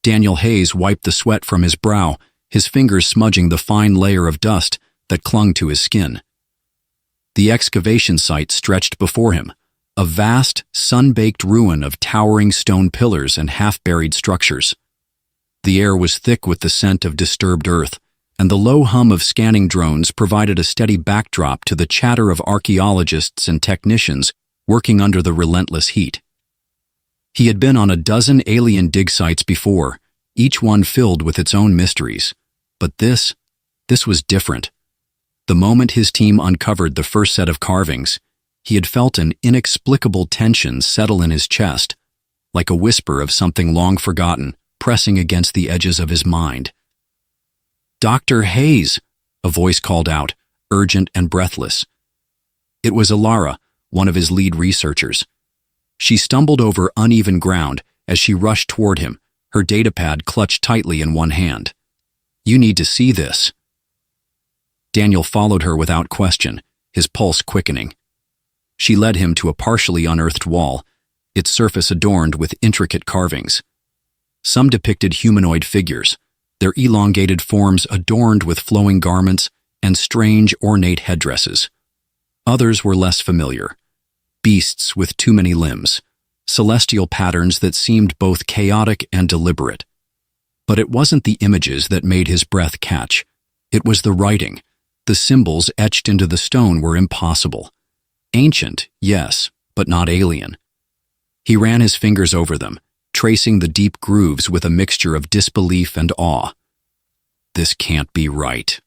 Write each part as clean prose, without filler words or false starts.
Daniel Hayes wiped the sweat from his brow, his fingers smudging the fine layer of dust that clung to his skin. The excavation site stretched before him, a vast, sun-baked ruin of towering stone pillars and half-buried structures. The air was thick with the scent of disturbed earth, and the low hum of scanning drones provided a steady backdrop to the chatter of archaeologists and technicians working under the relentless heat. He had been on a dozen alien dig sites before, each one filled with its own mysteries. But this was different. The moment his team uncovered the first set of carvings, he had felt an inexplicable tension settle in his chest, like a whisper of something long forgotten pressing against the edges of his mind. "Dr. Hayes," a voice called out, urgent and breathless. It was Alara, one of his lead researchers. She stumbled over uneven ground as she rushed toward him, her datapad clutched tightly in one hand. "You need to see this." Daniel followed her without question, his pulse quickening. She led him to a partially unearthed wall, its surface adorned with intricate carvings. Some depicted humanoid figures, their elongated forms adorned with flowing garments and strange, ornate headdresses. Others were less familiar. Beasts with too many limbs, celestial patterns that seemed both chaotic and deliberate. But it wasn't the images that made his breath catch. It was the writing. The symbols etched into the stone were impossible. Ancient, yes, but not alien. He ran his fingers over them, tracing the deep grooves with a mixture of disbelief and awe. "This can't be right,"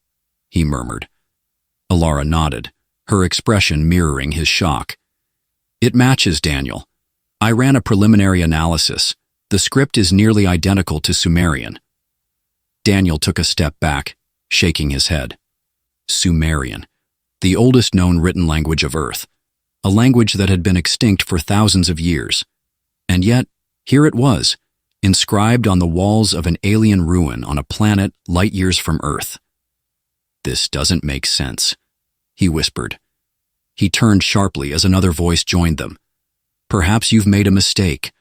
he murmured. Alara nodded, her expression mirroring his shock. "It matches, Daniel. I ran a preliminary analysis. The script is nearly identical to Sumerian." Daniel took a step back, shaking his head. Sumerian, the oldest known written language of Earth, a language that had been extinct for thousands of years. And yet, here it was, inscribed on the walls of an alien ruin on a planet light years from Earth. "This doesn't make sense," he whispered. He turned sharply as another voice joined them. "Perhaps you've made a mistake."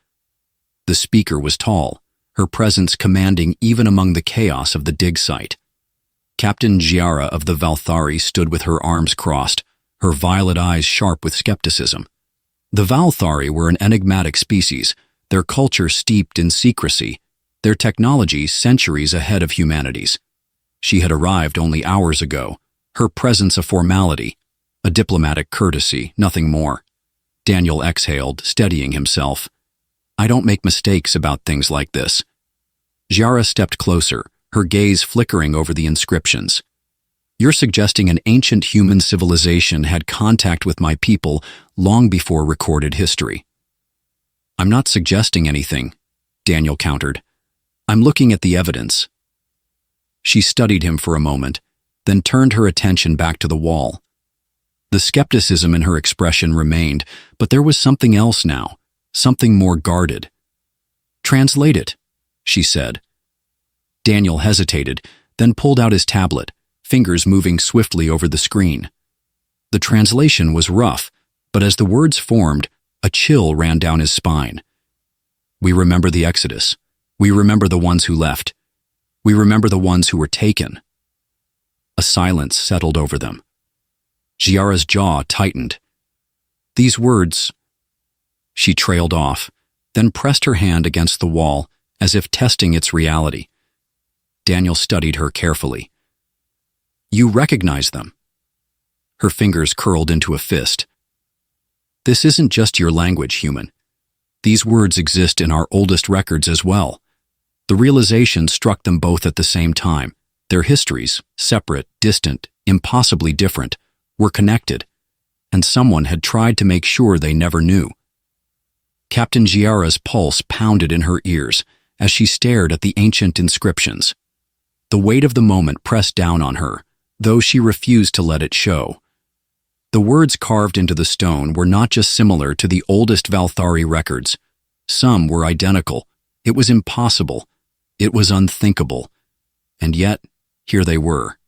The speaker was tall, her presence commanding even among the chaos of the dig site. Captain Giara of the Valthari stood with her arms crossed, her violet eyes sharp with skepticism. The Valthari were an enigmatic species, their culture steeped in secrecy, their technology centuries ahead of humanity's. She had arrived only hours ago, her presence a formality, a diplomatic courtesy, nothing more. Daniel exhaled, steadying himself. "I don't make mistakes about things like this." Giara stepped closer, her gaze flickering over the inscriptions. "You're suggesting an ancient human civilization had contact with my people long before recorded history." "I'm not suggesting anything," Daniel countered. "I'm looking at the evidence." She studied him for a moment, then turned her attention back to the wall. The skepticism in her expression remained, but there was something else now, something more guarded. "Translate it," she said. Daniel hesitated, then pulled out his tablet, fingers moving swiftly over the screen. The translation was rough, but as the words formed, a chill ran down his spine. "We remember the Exodus. We remember the ones who left. We remember the ones who were taken." A silence settled over them. Giara's jaw tightened. "These words—" She trailed off, then pressed her hand against the wall as if testing its reality. Daniel studied her carefully. "You recognize them?" Her fingers curled into a fist. "This isn't just your language, human. These words exist in our oldest records as well." The realization struck them both at the same time. Their histories, separate, distant, impossibly different, were connected, and someone had tried to make sure they never knew. Captain Giara's pulse pounded in her ears as she stared at the ancient inscriptions. The weight of the moment pressed down on her, though she refused to let it show. The words carved into the stone were not just similar to the oldest Valthari records. Some were identical. It was impossible. It was unthinkable. And yet, here they were.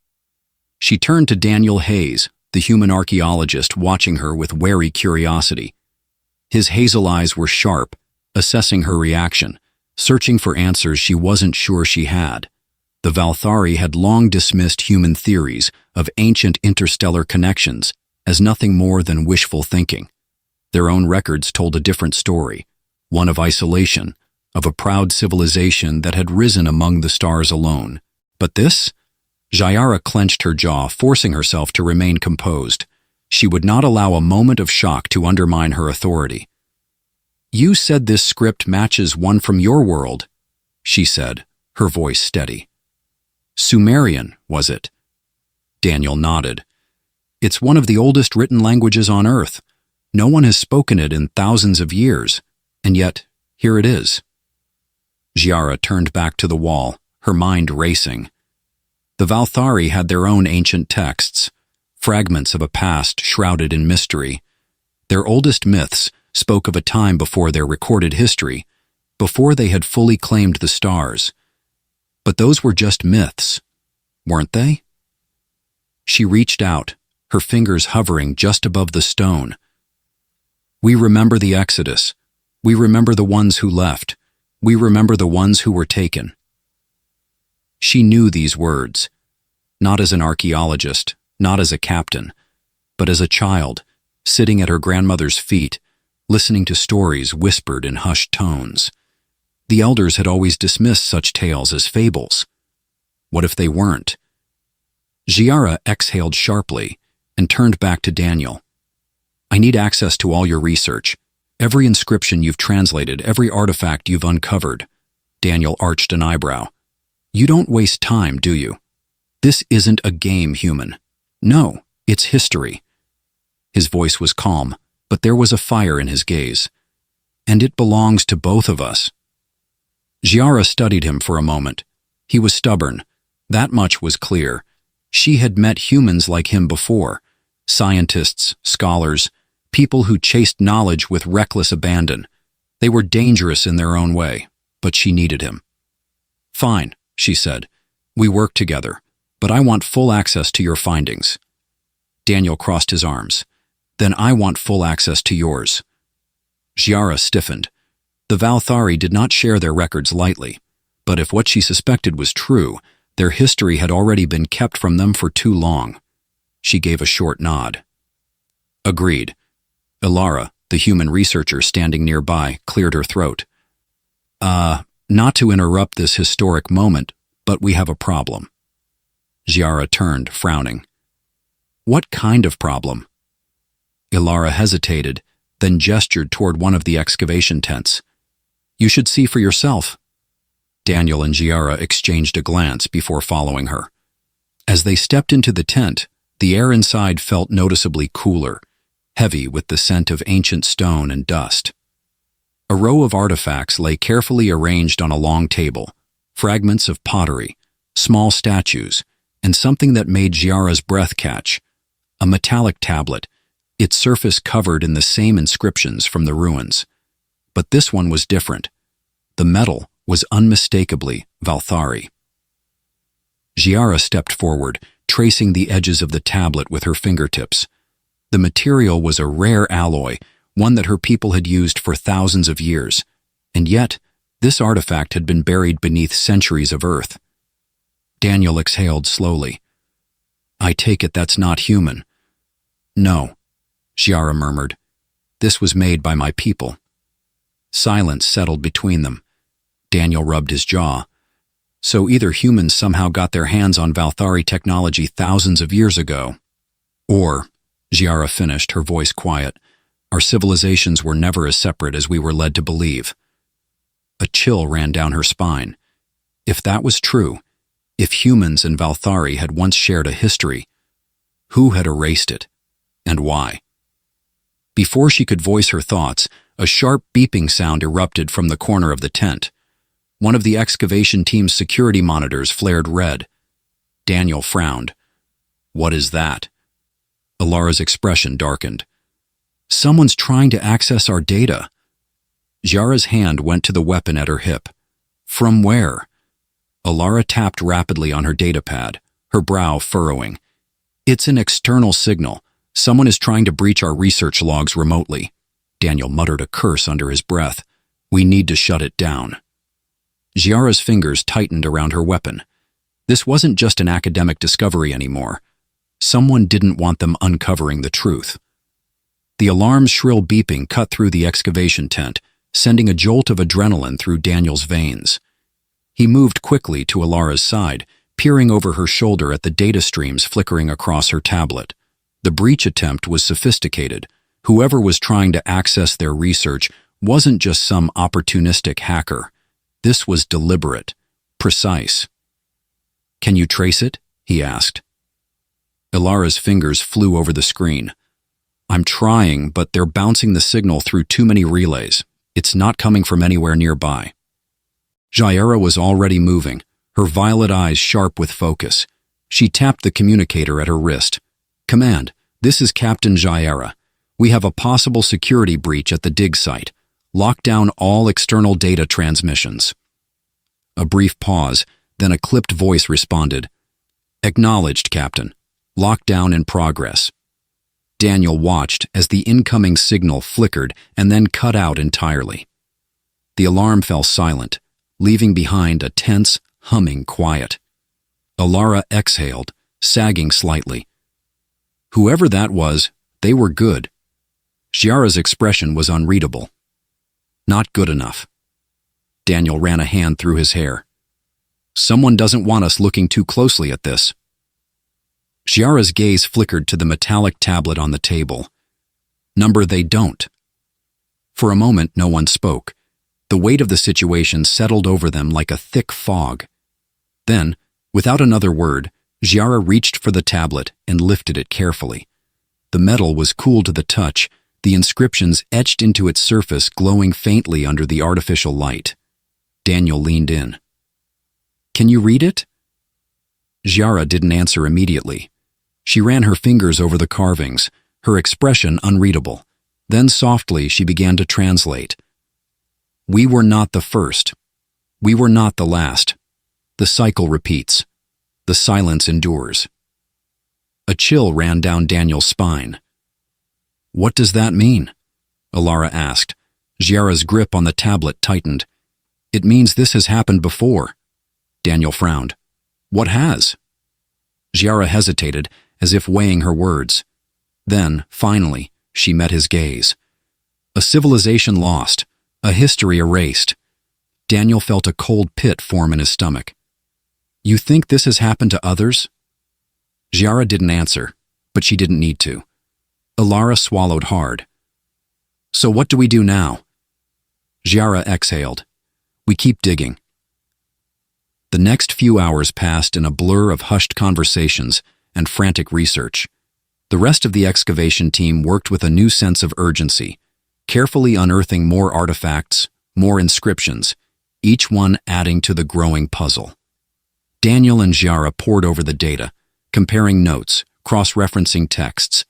She turned to Daniel Hayes, the human archaeologist, watching her with wary curiosity. His hazel eyes were sharp, assessing her reaction, searching for answers she wasn't sure she had. The Valthari had long dismissed human theories of ancient interstellar connections as nothing more than wishful thinking. Their own records told a different story, one of isolation, of a proud civilization that had risen among the stars alone. But this? Jayara clenched her jaw, forcing herself to remain composed. She would not allow a moment of shock to undermine her authority. "You said this script matches one from your world," she said, her voice steady. "Sumerian, was it?" Daniel nodded. "It's one of the oldest written languages on Earth. No one has spoken it in thousands of years, and yet, here it is." Jayara turned back to the wall, her mind racing. The Valthari had their own ancient texts, fragments of a past shrouded in mystery. Their oldest myths spoke of a time before their recorded history, before they had fully claimed the stars. But those were just myths, weren't they? She reached out, her fingers hovering just above the stone. "We remember the Exodus. We remember the ones who left. We remember the ones who were taken." She knew these words, not as an archaeologist, not as a captain, but as a child, sitting at her grandmother's feet, listening to stories whispered in hushed tones. The elders had always dismissed such tales as fables. What if they weren't? Jayara exhaled sharply and turned back to Daniel. "I need access to all your research. Every inscription you've translated, every artifact you've uncovered." Daniel arched an eyebrow. "You don't waste time, do you? This isn't a game, human. No, it's history." His voice was calm, but there was a fire in his gaze. "And it belongs to both of us." Jayara studied him for a moment. He was stubborn. That much was clear. She had met humans like him before. Scientists, scholars, people who chased knowledge with reckless abandon. They were dangerous in their own way, but she needed him. "Fine," she said. "We work together, but I want full access to your findings." Daniel crossed his arms. "Then I want full access to yours." Jayara stiffened. The Valthari did not share their records lightly, but if what she suspected was true, their history had already been kept from them for too long. She gave a short nod. "Agreed." Ilara, the human researcher standing nearby, cleared her throat. Not to interrupt this historic moment, but we have a problem." Jayara turned, frowning. "What kind of problem?" Ilara hesitated, then gestured toward one of the excavation tents. "You should see for yourself." Daniel and Jayara exchanged a glance before following her. As they stepped into the tent, the air inside felt noticeably cooler, heavy with the scent of ancient stone and dust. A row of artifacts lay carefully arranged on a long table, fragments of pottery, small statues, and something that made Jayara's breath catch, a metallic tablet, its surface covered in the same inscriptions from the ruins. But this one was different. The metal was unmistakably Valthari. Jayara stepped forward, tracing the edges of the tablet with her fingertips. The material was a rare alloy, one that her people had used for thousands of years, and yet this artifact had been buried beneath centuries of earth. Daniel exhaled slowly. "I take it that's not human." "No," Jayara murmured. "This was made by my people." Silence settled between them. Daniel rubbed his jaw. So either humans somehow got their hands on Valthari technology thousands of years ago, or, Jayara finished, her voice quiet, our civilizations were never as separate as we were led to believe. A chill ran down her spine. If that was true, if humans and Valthari had once shared a history, who had erased it, and why? Before she could voice her thoughts, a sharp beeping sound erupted from the corner of the tent. One of the excavation team's security monitors flared red. Daniel frowned. "What is that?" Ilara's expression darkened. "Someone's trying to access our data." Jayara's hand went to the weapon at her hip. "From where?" Ilara tapped rapidly on her datapad, her brow furrowing. "It's an external signal. Someone is trying to breach our research logs remotely." Daniel muttered a curse under his breath. "We need to shut it down." Giara's fingers tightened around her weapon. This wasn't just an academic discovery anymore. Someone didn't want them uncovering the truth. The alarm's shrill beeping cut through the excavation tent, sending a jolt of adrenaline through Daniel's veins. He moved quickly to Alara's side, peering over her shoulder at the data streams flickering across her tablet. The breach attempt was sophisticated. Whoever was trying to access their research wasn't just some opportunistic hacker. This was deliberate, precise. "Can you trace it?" he asked. Alara's fingers flew over the screen. "I'm trying, but they're bouncing the signal through too many relays. It's not coming from anywhere nearby." Giara was already moving, her violet eyes sharp with focus. She tapped the communicator at her wrist. "Command, this is Captain Giara. We have a possible security breach at the dig site. Lock down all external data transmissions." A brief pause, then a clipped voice responded. "Acknowledged, Captain. Lockdown in progress." Daniel watched as the incoming signal flickered and then cut out entirely. The alarm fell silent, leaving behind a tense, humming quiet. Alara exhaled, sagging slightly. Whoever that was, they were good. Giara's expression was unreadable. "Not good enough." Daniel ran a hand through his hair. "Someone doesn't want us looking too closely at this." Giara's gaze flickered to the metallic tablet on the table. Number they don't. For a moment, no one spoke. The weight of the situation settled over them like a thick fog. Then, without another word, Giara reached for the tablet and lifted it carefully. The metal was cool to the touch, the inscriptions etched into its surface glowing faintly under the artificial light. Daniel leaned in. "Can you read it?" Giara didn't answer immediately. She ran her fingers over the carvings, her expression unreadable. Then softly she began to translate. "We were not the first. We were not the last. The cycle repeats. The silence endures." A chill ran down Daniel's spine. "What does that mean?" Alara asked. Giara's grip on the tablet tightened. "It means this has happened before." Daniel frowned. "What has?" Giara hesitated, as if weighing her words. Then, finally, she met his gaze. A civilization lost, a history erased. Daniel felt a cold pit form in his stomach. "You think this has happened to others?" Giara didn't answer, but she didn't need to. Alara swallowed hard. "So what do we do now?" Giara exhaled. "We keep digging." The next few hours passed in a blur of hushed conversations and frantic research. The rest of the excavation team worked with a new sense of urgency, carefully unearthing more artifacts, more inscriptions, each one adding to the growing puzzle. Daniel and Giara pored over the data, comparing notes, cross-referencing texts.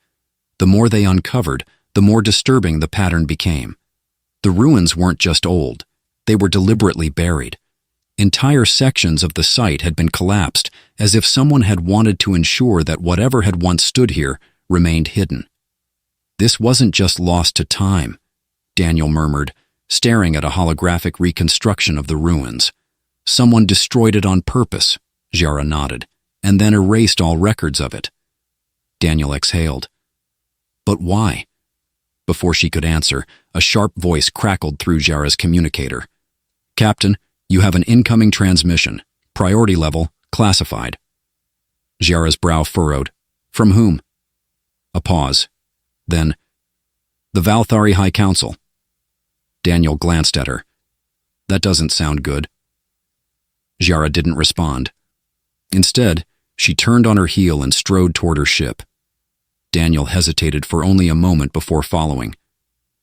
The more they uncovered, the more disturbing the pattern became. The ruins weren't just old, they were deliberately buried. Entire sections of the site had been collapsed, as if someone had wanted to ensure that whatever had once stood here remained hidden. "This wasn't just lost to time," Daniel murmured, staring at a holographic reconstruction of the ruins. "Someone destroyed it on purpose," Giara nodded, "and then erased all records of it." Daniel exhaled. "But why?" Before she could answer, a sharp voice crackled through Giara's communicator. "Captain, you have an incoming transmission. Priority level, classified." Giara's brow furrowed. "From whom?" A pause. Then, "The Valthari High Council." Daniel glanced at her. "That doesn't sound good." Giara didn't respond. Instead, she turned on her heel and strode toward her ship. Daniel hesitated for only a moment before following.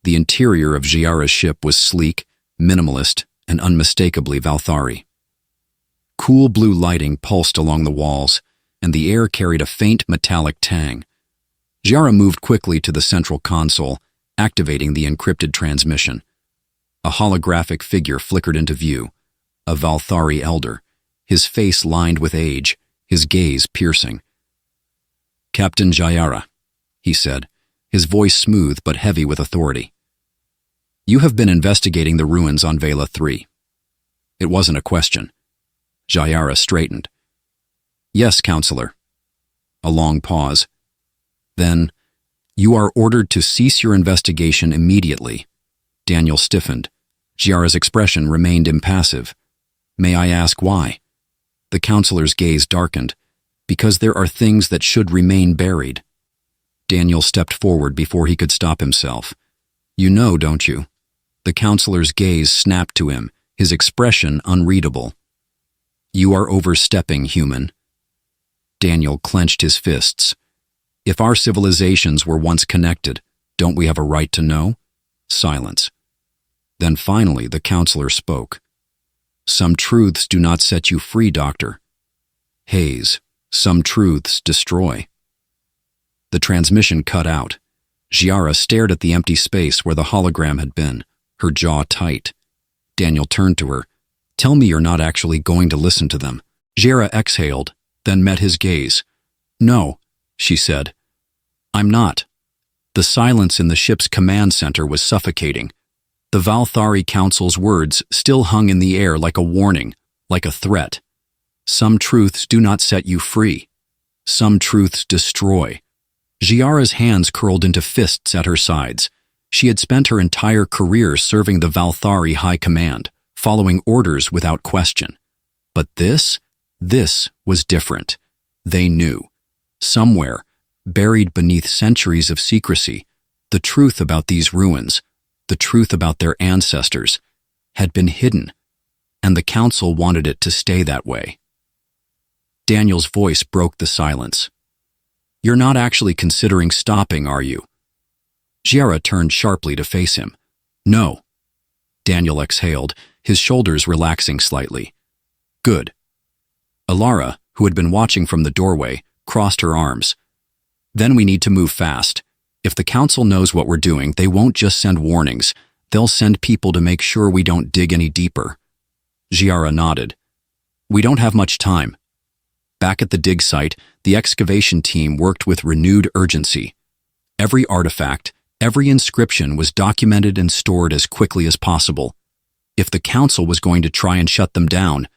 The interior of Giara's ship was sleek, minimalist, and unmistakably Valthari. Cool blue lighting pulsed along the walls, and the air carried a faint metallic tang. Giara moved quickly to the central console, activating the encrypted transmission. A holographic figure flickered into view, a Valthari elder, his face lined with age, his gaze piercing. "Captain Giara," he said, his voice smooth but heavy with authority. "You have been investigating the ruins on Vela 3. It wasn't a question. Jayara straightened. Yes, counselor. A long pause. Then, you are ordered to cease your investigation immediately. Daniel stiffened. Jayara's expression remained impassive. May I ask why? The counselor's gaze darkened. Because there are things that should remain buried. Daniel stepped forward before he could stop himself. You know, don't you? The counselor's gaze snapped to him, his expression unreadable. You are overstepping, human. Daniel clenched his fists. If our civilizations were once connected, don't we have a right to know? Silence. Then finally the counselor spoke. Some truths do not set you free, Doctor. Hayes, some truths destroy. The transmission cut out. Jayara stared at the empty space where the hologram had been, her jaw tight. Daniel turned to her. Tell me you're not actually going to listen to them. Jayara exhaled, then met his gaze. No, she said. I'm not. The silence in the ship's command center was suffocating. The Valthari Council's words still hung in the air like a warning, like a threat. Some truths do not set you free. Some truths destroy. Jayara's hands curled into fists at her sides. She had spent her entire career serving the Valthari High Command, following orders without question. But this was different. They knew. Somewhere, buried beneath centuries of secrecy, the truth about these ruins, the truth about their ancestors, had been hidden, and the Council wanted it to stay that way. Daniel's voice broke the silence. You're not actually considering stopping, are you? Jayara turned sharply to face him. No. Daniel exhaled, his shoulders relaxing slightly. Good. Alara, who had been watching from the doorway, crossed her arms. Then we need to move fast. If the Council knows what we're doing, they won't just send warnings. They'll send people to make sure we don't dig any deeper. Jayara nodded. We don't have much time. Back at the dig site, the excavation team worked with renewed urgency. Every artifact, every inscription was documented and stored as quickly as possible. If the Council was going to try and shut them down,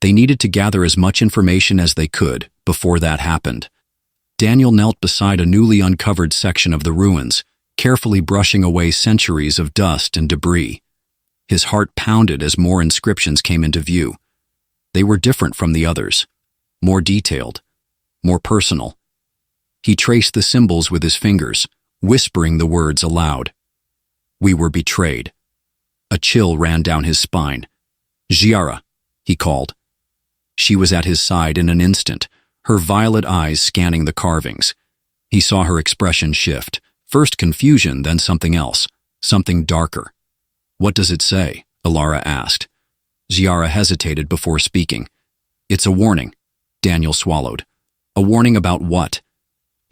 they needed to gather as much information as they could before that happened. Daniel knelt beside a newly uncovered section of the ruins, carefully brushing away centuries of dust and debris. His heart pounded as more inscriptions came into view. They were different from the others, more detailed, more personal. He traced the symbols with his fingers, whispering the words aloud. We were betrayed. A chill ran down his spine. Jayara, he called. She was at his side in an instant, her violet eyes scanning the carvings. He saw her expression shift, first confusion, then something else, something darker. What does it say? Alara asked. Jayara hesitated before speaking. It's a warning. Daniel swallowed. A warning about what?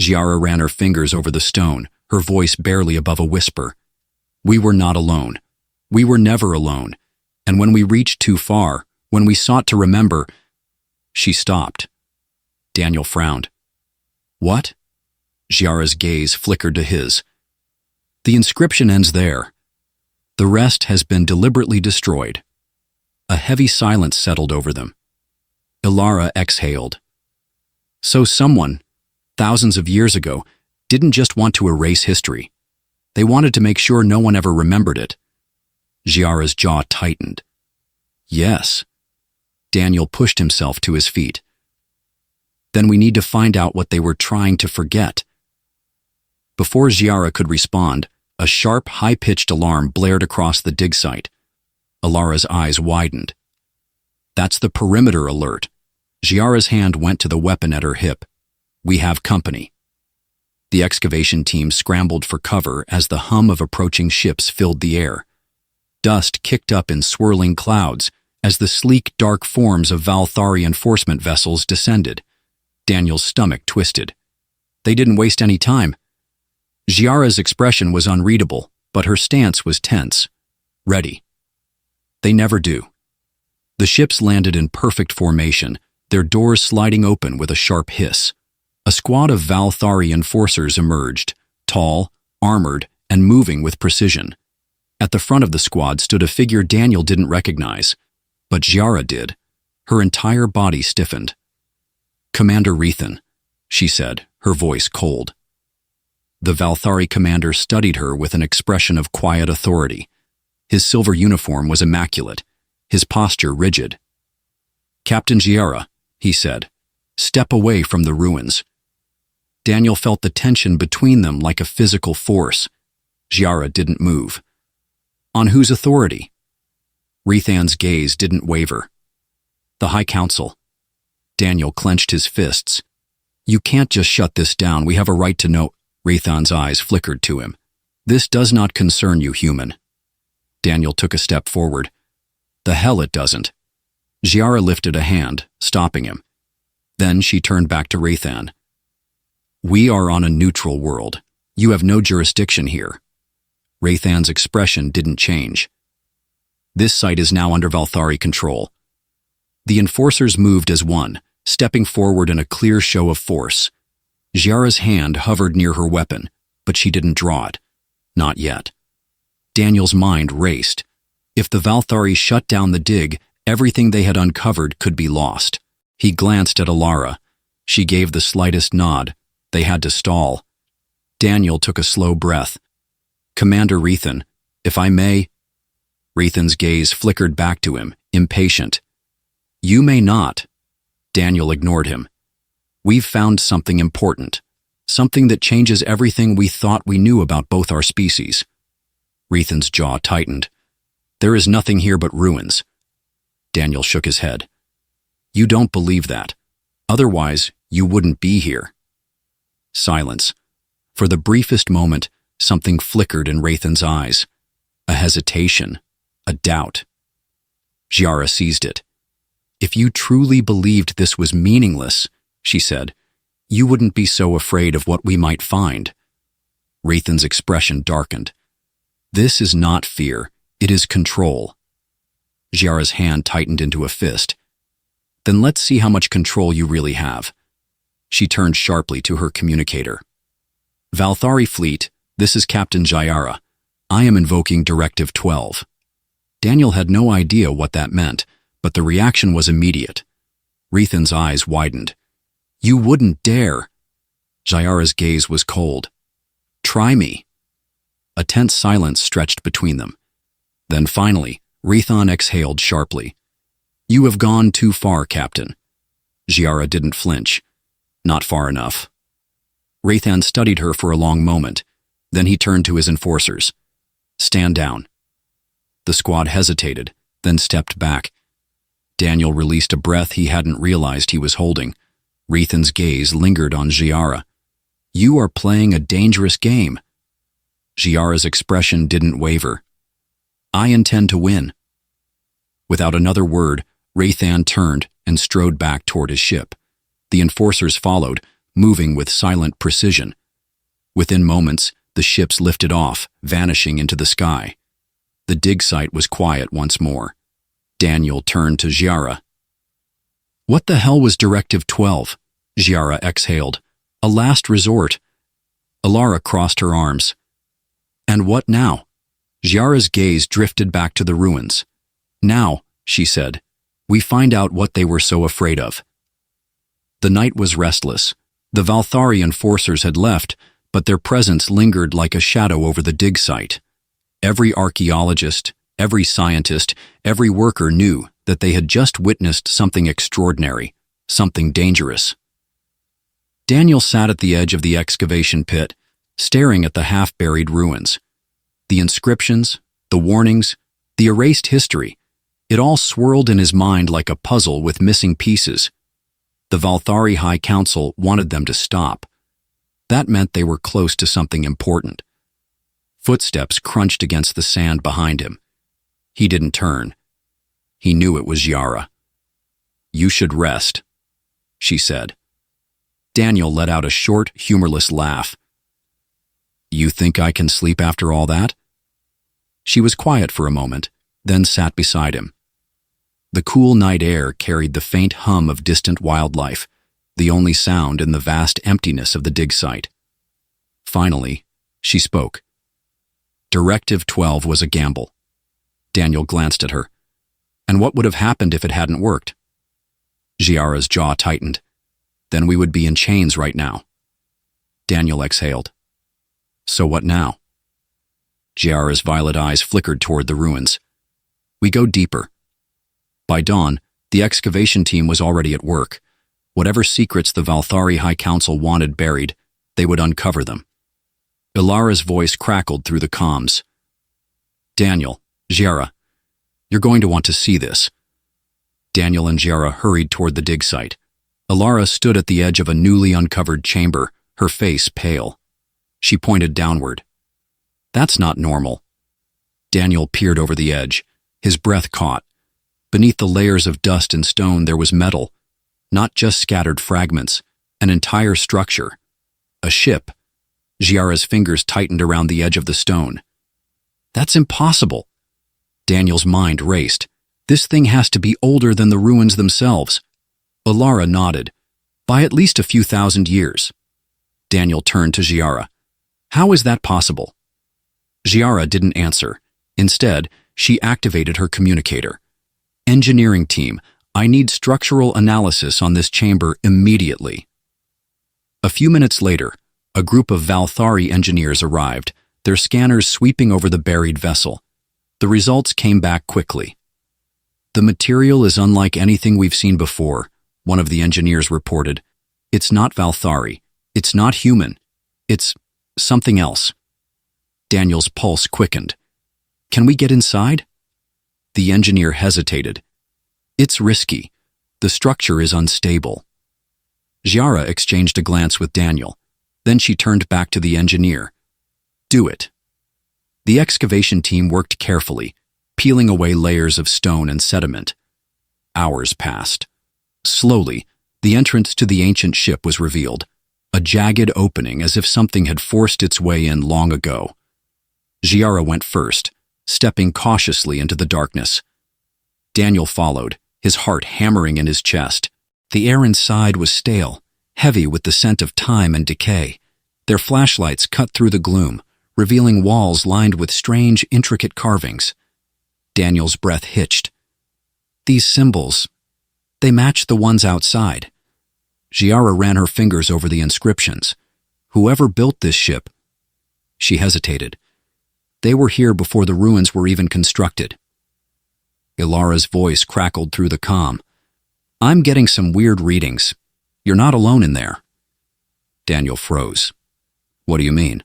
Jayara ran her fingers over the stone, her voice barely above a whisper. We were not alone. We were never alone. And when we reached too far, when we sought to remember... She stopped. Daniel frowned. What? Jayara's gaze flickered to his. The inscription ends there. The rest has been deliberately destroyed. A heavy silence settled over them. Alara exhaled. So someone, thousands of years ago, didn't just want to erase history. They wanted to make sure no one ever remembered it. Jayara's jaw tightened. Yes. Daniel pushed himself to his feet. Then we need to find out what they were trying to forget. Before Jayara could respond, a sharp, high-pitched alarm blared across the dig site. Alara's eyes widened. That's the perimeter alert. Jayara's hand went to the weapon at her hip. We have company. The excavation team scrambled for cover as the hum of approaching ships filled the air. Dust kicked up in swirling clouds as the sleek, dark forms of Valthari enforcement vessels descended. Daniel's stomach twisted. They didn't waste any time. Jayara's expression was unreadable, but her stance was tense. Ready. They never do. The ships landed in perfect formation, their doors sliding open with a sharp hiss. A squad of Valthari enforcers emerged, tall, armored, and moving with precision. At the front of the squad stood a figure Daniel didn't recognize. But Giara did. Her entire body stiffened. "Commander Rethan," she said, her voice cold. The Valthari commander studied her with an expression of quiet authority. His silver uniform was immaculate, his posture rigid. "Captain Giara," he said, "step away from the ruins." Daniel felt the tension between them like a physical force. Giara didn't move. "On whose authority?" Rethan's gaze didn't waver. "The High Council." Daniel clenched his fists. "You can't just shut this down. We have a right to know." Rethan's eyes flickered to him. "This does not concern you, human." Daniel took a step forward. "The hell it doesn't." Giara lifted a hand, stopping him. Then she turned back to Rethan. "We are on a neutral world. You have no jurisdiction here." Rethan's expression didn't change. "This site is now under Valthari control." The enforcers moved as one, stepping forward in a clear show of force. Giara's hand hovered near her weapon, but she didn't draw it. Not yet. Daniel's mind raced. If the Valthari shut down the dig, everything they had uncovered could be lost. He glanced at Alara. She gave the slightest nod. They had to stall. Daniel took a slow breath. "Commander Rethan, if I may..." Rethan's gaze flickered back to him, impatient. "You may not." Daniel ignored him. "We've found something important. Something that changes everything we thought we knew about both our species." Rethan's jaw tightened. "There is nothing here but ruins." Daniel shook his head. "You don't believe that. Otherwise, you wouldn't be here." Silence. For the briefest moment, something flickered in Rethan's eyes. A hesitation. A doubt. Giara seized it. "If you truly believed this was meaningless," she said, "you wouldn't be so afraid of what we might find." Rethan's expression darkened. "This is not fear. It is control." Giara's hand tightened into a fist. "Then let's see how much control you really have." She turned sharply to her communicator. "Valthari Fleet, this is Captain Giara. I am invoking Directive 12. Daniel had no idea what that meant, but the reaction was immediate. Rethan's eyes widened. "You wouldn't dare." Giara's gaze was cold. "Try me." A tense silence stretched between them. Then finally, Rethan exhaled sharply. "You have gone too far, Captain." Giara didn't flinch. "Not far enough." Rethan studied her for a long moment. Then he turned to his enforcers. "Stand down." The squad hesitated, then stepped back. Daniel released a breath he hadn't realized he was holding. Rethan's gaze lingered on Giara. "You are playing a dangerous game." Giara's expression didn't waver. "I intend to win." Without another word, Rethan turned and strode back toward his ship. The enforcers followed, moving with silent precision. Within moments, the ships lifted off, vanishing into the sky. The dig site was quiet once more. Daniel turned to Giara. "What the hell was Directive 12? Giara exhaled. "A last resort." Alara crossed her arms. "And what now?" Giara's gaze drifted back to the ruins. "Now," she said, "we find out what they were so afraid of." The night was restless. The Valthari enforcers had left, but their presence lingered like a shadow over the dig site. Every archaeologist, every scientist, every worker knew that they had just witnessed something extraordinary, something dangerous. Daniel sat at the edge of the excavation pit, staring at the half-buried ruins. The inscriptions, the warnings, the erased history, it all swirled in his mind like a puzzle with missing pieces. The Valthari High Council wanted them to stop. That meant they were close to something important. Footsteps crunched against the sand behind him. He didn't turn. He knew it was Giara. "You should rest," she said. Daniel let out a short, humorless laugh. "You think I can sleep after all that?" She was quiet for a moment, then sat beside him. The cool night air carried the faint hum of distant wildlife, the only sound in the vast emptiness of the dig site. Finally, she spoke. Directive 12 was a gamble. Daniel glanced at her. And what would have happened if it hadn't worked? Giara's jaw tightened. Then we would be in chains right now. Daniel exhaled. So what now? Giara's violet eyes flickered toward the ruins. We go deeper. By dawn, the excavation team was already at work. Whatever secrets the Valthari High Council wanted buried, they would uncover them. Ilara's voice crackled through the comms. Daniel, Giara, you're going to want to see this. Daniel and Giara hurried toward the dig site. Ilara stood at the edge of a newly uncovered chamber, her face pale. She pointed downward. That's not normal. Daniel peered over the edge, his breath caught. Beneath the layers of dust and stone there was metal, not just scattered fragments, an entire structure. A ship. Giara's fingers tightened around the edge of the stone. That's impossible. Daniel's mind raced. This thing has to be older than the ruins themselves. Ilara nodded. By at least a few thousand years. Daniel turned to Giara. How is that possible? Giara didn't answer. Instead, she activated her communicator. Engineering team, I need structural analysis on this chamber immediately. A few minutes later, a group of Valthari engineers arrived, their scanners sweeping over the buried vessel. The results came back quickly. The material is unlike anything we've seen before, one of the engineers reported. It's not Valthari. It's not human. It's something else. Daniel's pulse quickened. Can we get inside? The engineer hesitated. It's risky. The structure is unstable. Giara exchanged a glance with Daniel. Then she turned back to the engineer. Do it. The excavation team worked carefully, peeling away layers of stone and sediment. Hours passed. Slowly, the entrance to the ancient ship was revealed, a jagged opening as if something had forced its way in long ago. Giara went first, stepping cautiously into the darkness. Daniel followed, his heart hammering in his chest. The air inside was stale, heavy with the scent of time and decay. Their flashlights cut through the gloom, revealing walls lined with strange, intricate carvings. Daniel's breath hitched. These symbols, they matched the ones outside. Giara ran her fingers over the inscriptions. Whoever built this ship. She hesitated. They were here before the ruins were even constructed. Ilara's voice crackled through the comm. I'm getting some weird readings. You're not alone in there. Daniel froze. What do you mean?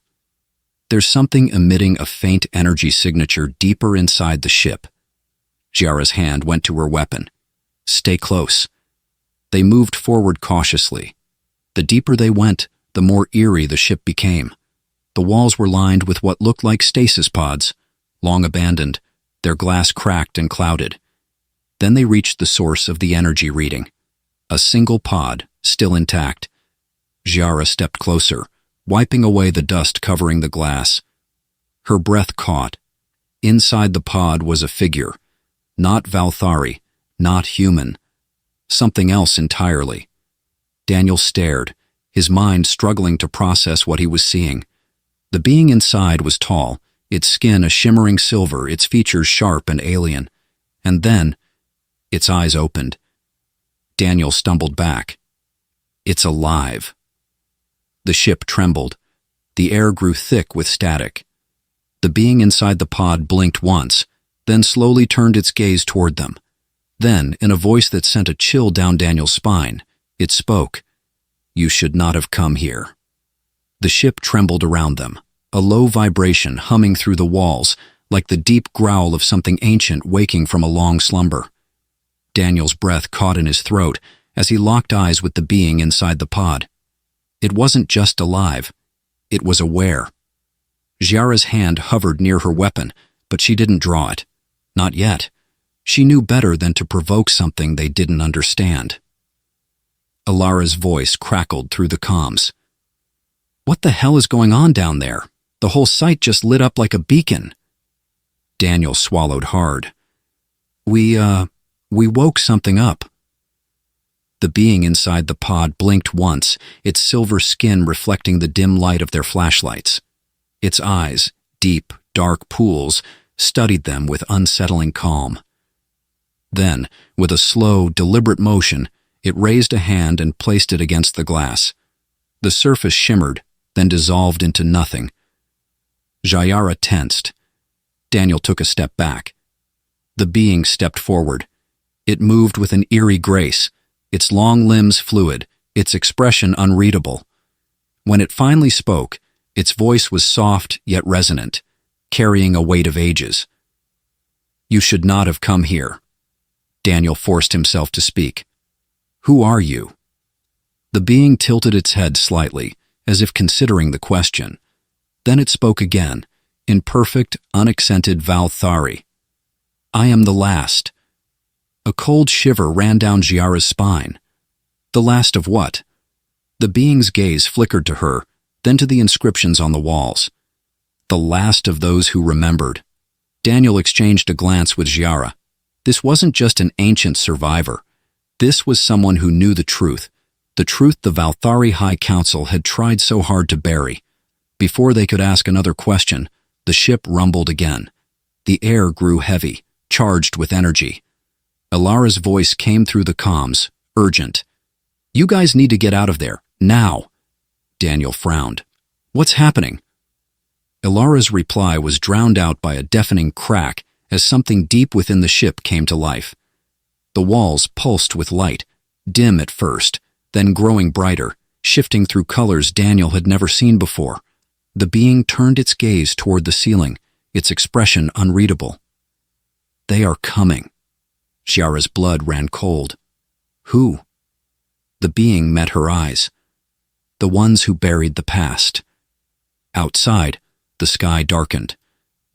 There's something emitting a faint energy signature deeper inside the ship. Giara's hand went to her weapon. Stay close. They moved forward cautiously. The deeper they went, the more eerie the ship became. The walls were lined with what looked like stasis pods, long abandoned, their glass cracked and clouded. Then they reached the source of the energy reading. A single pod, still intact. Giara stepped closer, wiping away the dust covering the glass. Her breath caught. Inside the pod was a figure. Not Valthari, not human. Something else entirely. Daniel stared, his mind struggling to process what he was seeing. The being inside was tall, its skin a shimmering silver, its features sharp and alien. And then, its eyes opened. Daniel stumbled back. It's alive. The ship trembled. The air grew thick with static. The being inside the pod blinked once, then slowly turned its gaze toward them. Then, in a voice that sent a chill down Daniel's spine, it spoke. You should not have come here. The ship trembled around them, a low vibration humming through the walls, like the deep growl of something ancient waking from a long slumber. Daniel's breath caught in his throat as he locked eyes with the being inside the pod. It wasn't just alive. It was aware. Giara's hand hovered near her weapon, but she didn't draw it. Not yet. She knew better than to provoke something they didn't understand. Ilara's voice crackled through the comms. What the hell is going on down there? The whole site just lit up like a beacon. Daniel swallowed hard. We woke something up. The being inside the pod blinked once, its silver skin reflecting the dim light of their flashlights. Its eyes, deep, dark pools, studied them with unsettling calm. Then, with a slow, deliberate motion, it raised a hand and placed it against the glass. The surface shimmered, then dissolved into nothing. Jayara tensed. Daniel took a step back. The being stepped forward. It moved with an eerie grace, its long limbs fluid, its expression unreadable. When it finally spoke, its voice was soft yet resonant, carrying a weight of ages. "You should not have come here." Daniel forced himself to speak. "Who are you?" The being tilted its head slightly, as if considering the question. Then it spoke again, in perfect, unaccented Valthari. "I am the last." A cold shiver ran down Giara's spine. The last of what? The being's gaze flickered to her, then to the inscriptions on the walls. The last of those who remembered. Daniel exchanged a glance with Giara. This wasn't just an ancient survivor. This was someone who knew the truth the Valthari High Council had tried so hard to bury. Before they could ask another question, the ship rumbled again. The air grew heavy, charged with energy. Ilara's voice came through the comms, urgent. "You guys need to get out of there, now." Daniel frowned. "What's happening?" Ilara's reply was drowned out by a deafening crack as something deep within the ship came to life. The walls pulsed with light, dim at first, then growing brighter, shifting through colors Daniel had never seen before. The being turned its gaze toward the ceiling, its expression unreadable. "They are coming." Giara's blood ran cold. "Who?" The being met her eyes. "The ones who buried the past." Outside, the sky darkened.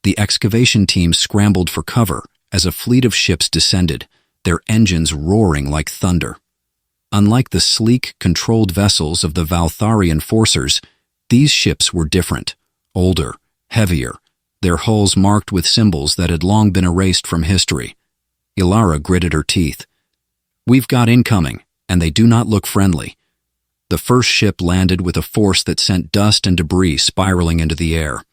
The excavation team scrambled for cover as a fleet of ships descended, their engines roaring like thunder. Unlike the sleek, controlled vessels of the Valthari enforcers, these ships were different, older, heavier, their hulls marked with symbols that had long been erased from history. Ilara gritted her teeth. "We've got incoming, and they do not look friendly." The first ship landed with a force that sent dust and debris spiraling into the air.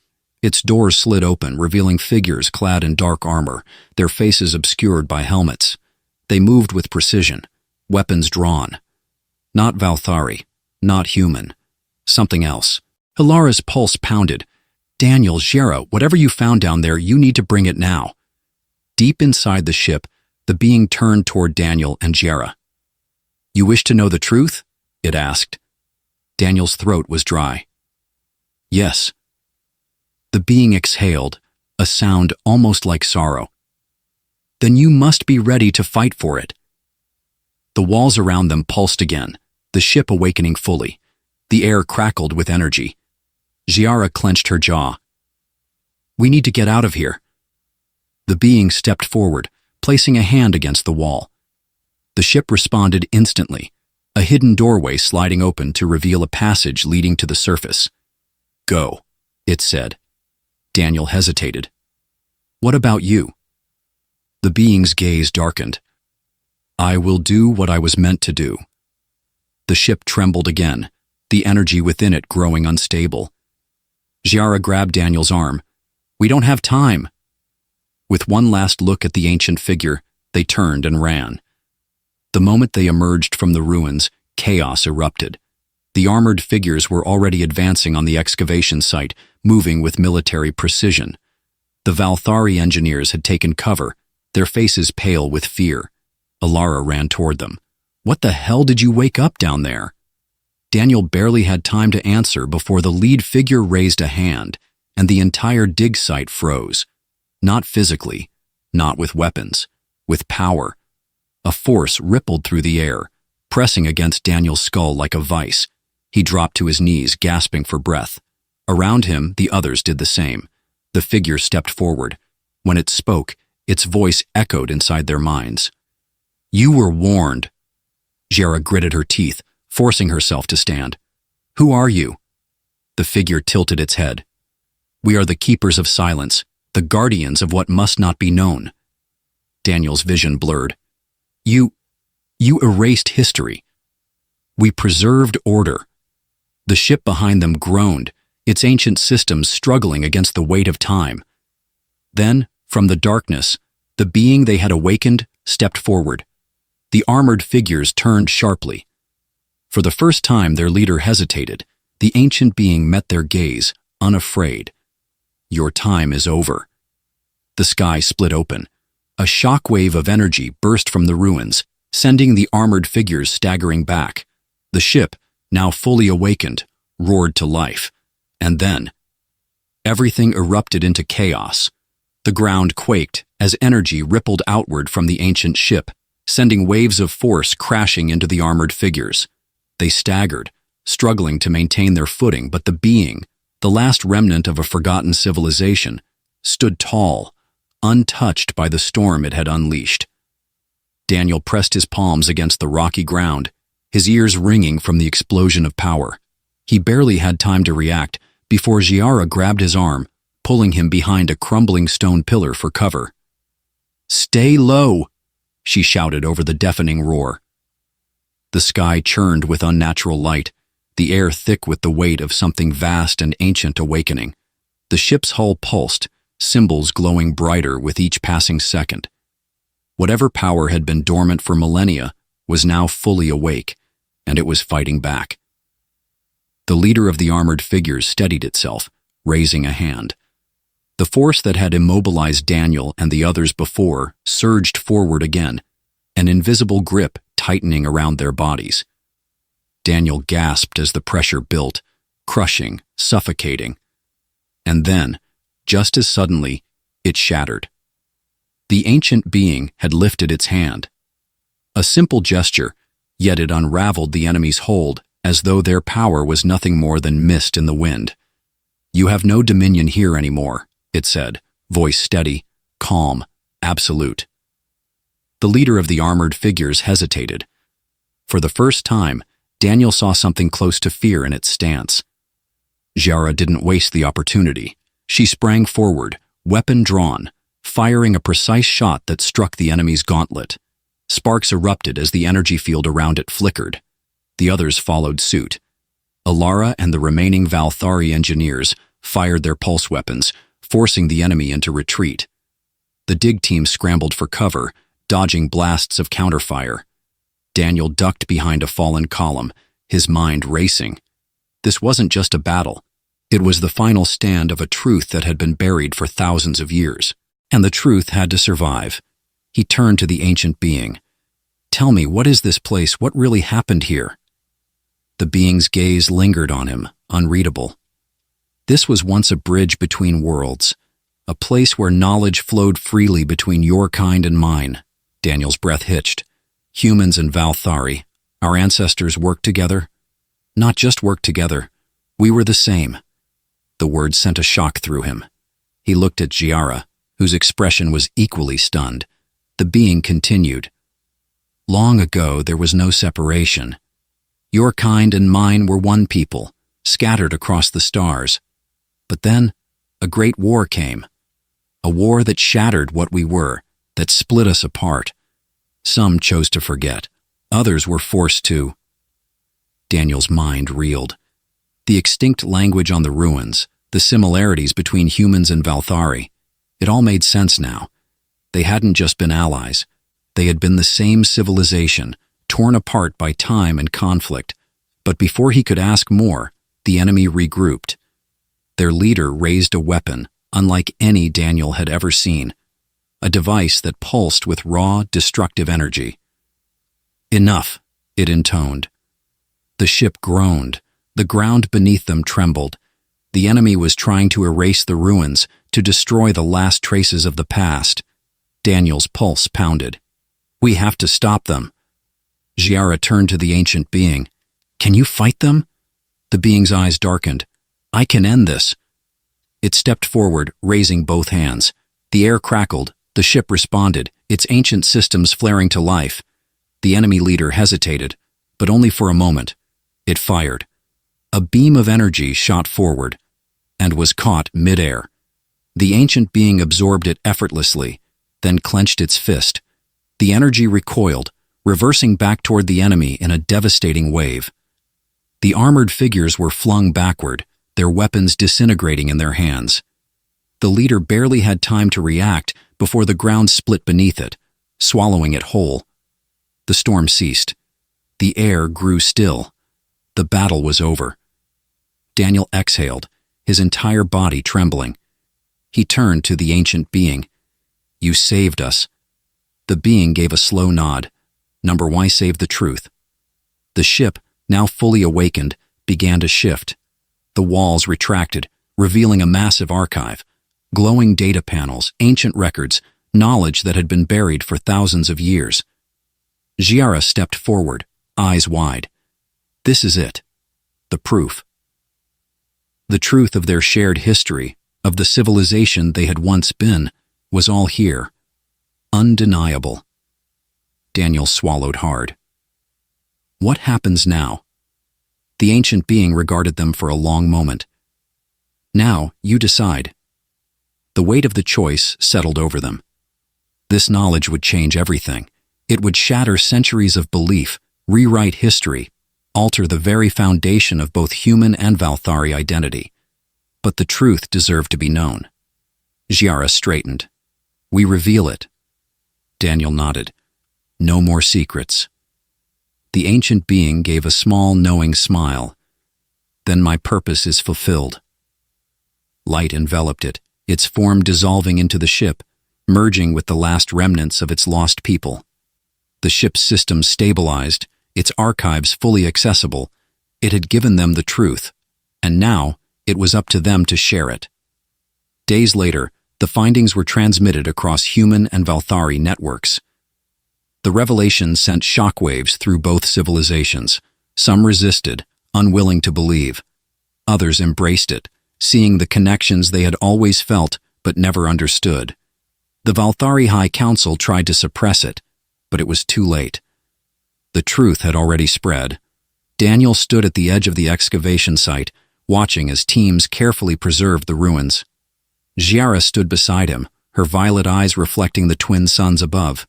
Its doors slid open, revealing figures clad in dark armor, their faces obscured by helmets. They moved with precision, weapons drawn. Not Valthari, not human. Something else. Ilara's pulse pounded. "Daniel, Giara, whatever you found down there, you need to bring it now." Deep inside the ship, the being turned toward Daniel and Giara. "You wish to know the truth?" it asked. Daniel's throat was dry. "Yes." The being exhaled, a sound almost like sorrow. "Then you must be ready to fight for it." The walls around them pulsed again, the ship awakening fully. The air crackled with energy. Giara clenched her jaw. "We need to get out of here." The being stepped forward, placing a hand against the wall. The ship responded instantly, a hidden doorway sliding open to reveal a passage leading to the surface. "Go," it said. Daniel hesitated. "What about you?" The being's gaze darkened. "I will do what I was meant to do." The ship trembled again, the energy within it growing unstable. Giara grabbed Daniel's arm. "We don't have time." With one last look at the ancient figure, they turned and ran. The moment they emerged from the ruins, chaos erupted. The armored figures were already advancing on the excavation site, moving with military precision. The Valthari engineers had taken cover, their faces pale with fear. Ilara ran toward them. "What the hell did you wake up down there?" Daniel barely had time to answer before the lead figure raised a hand, and the entire dig site froze. Not physically, not with weapons, with power. A force rippled through the air, pressing against Daniel's skull like a vice. He dropped to his knees, gasping for breath. Around him, the others did the same. The figure stepped forward. When it spoke, its voice echoed inside their minds. "You were warned." Giara gritted her teeth, forcing herself to stand. "Who are you?" The figure tilted its head. "We are the keepers of silence, the guardians of what must not be known." Daniel's vision blurred. You erased history." "We preserved order." The ship behind them groaned, its ancient systems struggling against the weight of time. Then, from the darkness, the being they had awakened stepped forward. The armored figures turned sharply. For the first time, their leader hesitated. The ancient being met their gaze, unafraid. "Your time is over." The sky split open. A shockwave of energy burst from the ruins, sending the armored figures staggering back. The ship, now fully awakened, roared to life. And then, everything erupted into chaos. The ground quaked as energy rippled outward from the ancient ship, sending waves of force crashing into the armored figures. They staggered, struggling to maintain their footing, but the being, the last remnant of a forgotten civilization, stood tall, untouched by the storm it had unleashed. Daniel pressed his palms against the rocky ground, his ears ringing from the explosion of power. He barely had time to react before Giara grabbed his arm, pulling him behind a crumbling stone pillar for cover. "Stay low," she shouted over the deafening roar. The sky churned with unnatural light, the air thick with the weight of something vast and ancient awakening. The ship's hull pulsed, symbols glowing brighter with each passing second. Whatever power had been dormant for millennia was now fully awake, and it was fighting back. The leader of the armored figures steadied itself, raising a hand. The force that had immobilized Daniel and the others before surged forward again, an invisible grip tightening around their bodies. Daniel gasped as the pressure built, crushing, suffocating. And then, just as suddenly, it shattered. The ancient being had lifted its hand. A simple gesture, yet it unraveled the enemy's hold as though their power was nothing more than mist in the wind. "You have no dominion here anymore," it said, voice steady, calm, absolute. The leader of the armored figures hesitated. For the first time, Daniel saw something close to fear in its stance. Giara didn't waste the opportunity. She sprang forward, weapon drawn, firing a precise shot that struck the enemy's gauntlet. Sparks erupted as the energy field around it flickered. The others followed suit. Alara and the remaining Valthari engineers fired their pulse weapons, forcing the enemy into retreat. The dig team scrambled for cover, dodging blasts of counterfire. Daniel ducked behind a fallen column, his mind racing. This wasn't just a battle. It was the final stand of a truth that had been buried for thousands of years, and the truth had to survive. He turned to the ancient being. "Tell me, what is this place? What really happened here?" The being's gaze lingered on him, unreadable. This was once a bridge between worlds, a place where knowledge flowed freely between your kind and mine. Daniel's breath hitched. Humans and Valthari, our ancestors worked together. Not just worked together, we were the same. The word sent a shock through him. He looked at Giara, whose expression was equally stunned. The being continued. "Long ago there was no separation. Your kind and mine were one people, scattered across the stars. But then, a great war came. A war that shattered what we were, that split us apart. Some chose to forget. Others were forced to." Daniel's mind reeled. The extinct language on the ruins, the similarities between humans and Valthari, it all made sense now. They hadn't just been allies. They had been the same civilization, torn apart by time and conflict. But before he could ask more, the enemy regrouped. Their leader raised a weapon, unlike any Daniel had ever seen, a device that pulsed with raw, destructive energy. "Enough," it intoned. The ship groaned. The ground beneath them trembled. The enemy was trying to erase the ruins, to destroy the last traces of the past. Daniel's pulse pounded. "We have to stop them." Giara turned to the ancient being. "Can you fight them?" The being's eyes darkened. "I can end this." It stepped forward, raising both hands. The air crackled. The ship responded, its ancient systems flaring to life. The enemy leader hesitated, but only for a moment. It fired. A beam of energy shot forward and was caught mid-air. The ancient being absorbed it effortlessly, then clenched its fist. The energy recoiled, reversing back toward the enemy in a devastating wave. The armored figures were flung backward, their weapons disintegrating in their hands. The leader barely had time to react before the ground split beneath it. swallowing it whole. The storm ceased. The air grew still. The battle was over. Daniel exhaled, his entire body trembling. He turned to the ancient being. "You saved us." The being gave a slow nod. "Number Y saved the truth." The ship, now fully awakened, began to shift. The walls retracted, revealing a massive archive. Glowing data panels, ancient records, knowledge that had been buried for thousands of years. Giara stepped forward, eyes wide. This is it. The proof. The truth of their shared history, of the civilization they had once been, was all here. Undeniable. Daniel swallowed hard. What happens now? The ancient being regarded them for a long moment. Now, you decide. The weight of the choice settled over them. This knowledge would change everything. It would shatter centuries of belief, rewrite history, alter the very foundation of both human and Valthari identity. But the truth deserved to be known. Giara straightened. "We reveal it." Daniel nodded. "No more secrets." The ancient being gave a small, knowing smile. "Then my purpose is fulfilled." Light enveloped it, its form dissolving into the ship, merging with the last remnants of its lost people. The ship's system stabilized, its archives fully accessible. It had given them the truth, and now it was up to them to share it. Days later, the findings were transmitted across human and Valthari networks. The revelation sent shockwaves through both civilizations. Some resisted, unwilling to believe. Others embraced it, seeing the connections they had always felt but never understood. The Valthari High Council tried to suppress it, but it was too late. The truth had already spread. Daniel stood at the edge of the excavation site, watching as teams carefully preserved the ruins. Giara stood beside him, her violet eyes reflecting the twin suns above.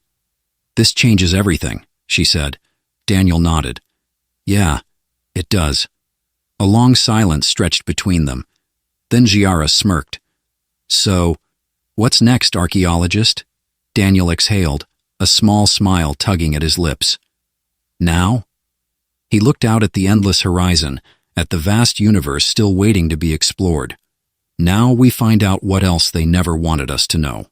"This changes everything," she said. Daniel nodded. "Yeah, it does." A long silence stretched between them. Then Giara smirked. "So, what's next, archaeologist?" Daniel exhaled, a small smile tugging at his lips. "Now?" He looked out at the endless horizon, at the vast universe still waiting to be explored. "Now we find out what else they never wanted us to know."